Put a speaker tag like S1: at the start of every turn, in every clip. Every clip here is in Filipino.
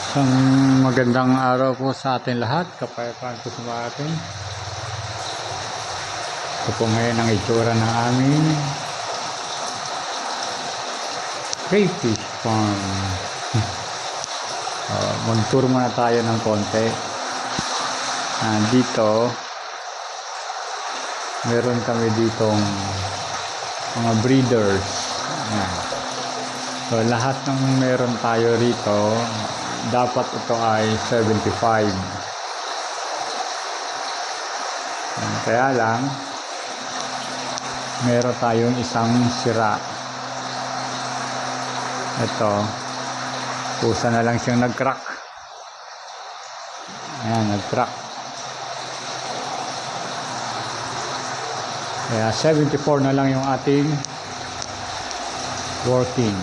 S1: Isang magandang araw po sa atin lahat. Kapayapaan po sa atin. Ito po ngayon ang itsura ng aming crayfish farm. Mag-tour muna tayo ng konti. Dito meron kami ditong mga breeders. So lahat ng meron tayo rito, dapat ito ay 75. Kaya lang meron tayong isang sira. Ito, pusa na lang siyang nag-crack. Ayan, nag-crack. Kaya 74 na lang yung ating working.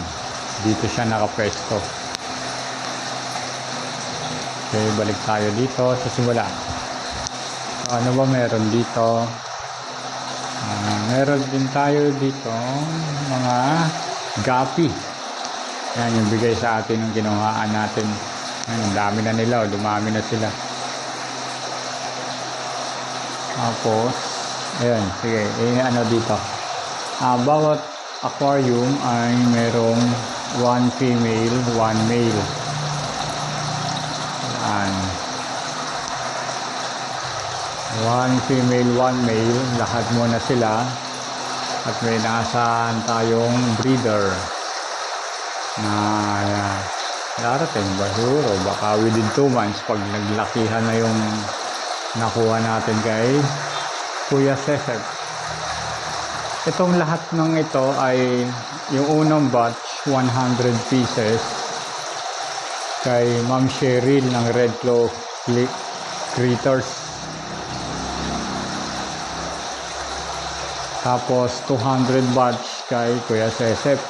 S1: Dito siya nakapwesto. Okay, balik tayo dito sa simula. So, ano ba meron dito? Meron din tayo dito mga gapi. Yan yung bigay sa atin ng kinuhaan natin. Yan, ang dami na nila, dumami na sila. Tapos ayan, sige, ano dito, bawat aquarium ay merong 1 female, 1 male. Ayan, 1 female, 1 male, lahat muna sila. At may naasahan tayong breeder na darating ba siguro, baka within 2 months pag naglakihan na yung nakuha natin kay Kuya Cesar. Itong lahat ng ito ay yung unang batch 100 pieces kay Ma'am Cheryl ng Red Claw Critters. Tapos 200 batch kay Kuya Cesar.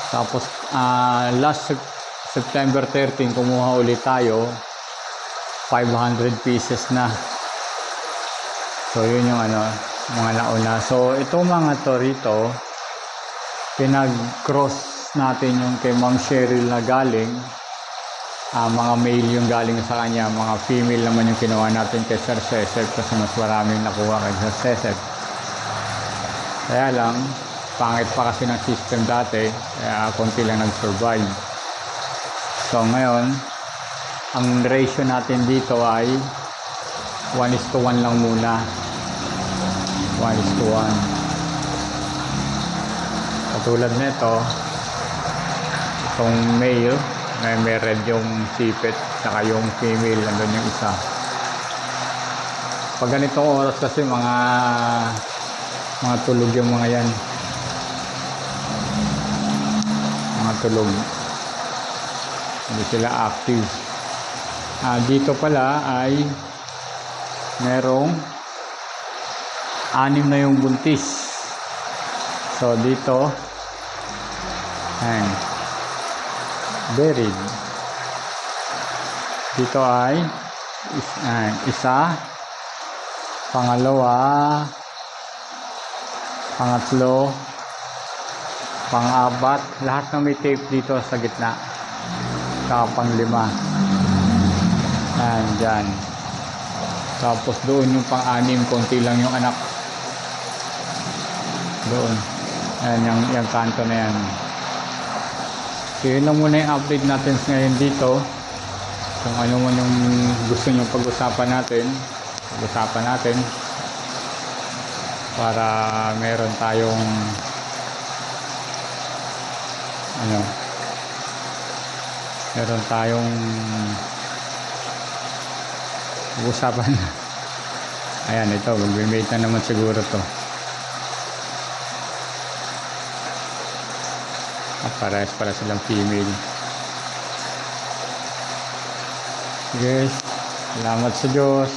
S1: Tapos last September 13 kumuha ulit tayo 500 pieces na. So yun yung mga nauna. So itong mga to rito, pinag-cross natin yung kay Ma'am Cheryl na galing, mga male yung galing sa kanya, mga female naman yung kinuha natin kay Sir Cesar kasi mas maraming nakuha kay Sir Cesar. Kaya lang pangit pa kasi ng system dati, kaya konti lang nag-survive. So ngayon, ang ratio natin dito ay 1:1 lang muna. 1:1. Katulad nito, itong male, may red yung sipit, saka yung female, nandun yung isa. Pag ganitong oras kasi mga tulog yung mga yan. Mga tulog. Hindi sila active. Dito pala ay merong 6 na yung buntis. So dito ayan, buried. Dito ay isa, pangalawa, pangatlo, pang-apat, lahat na may tape dito sa gitna. Saka pang-5. Ayan, dyan. Tapos doon yung pang-6, konti lang yung anak. Doon. Ayan, yung kanto na yan. So yun lang muna yung update natin ngayon dito. Kung ano man yung gusto nyo pag-usapan natin, para meron tayong usapan. Ayan, ito mag-mate na naman siguro to. Parehas para silang female. Guys, salamat sa Diyos.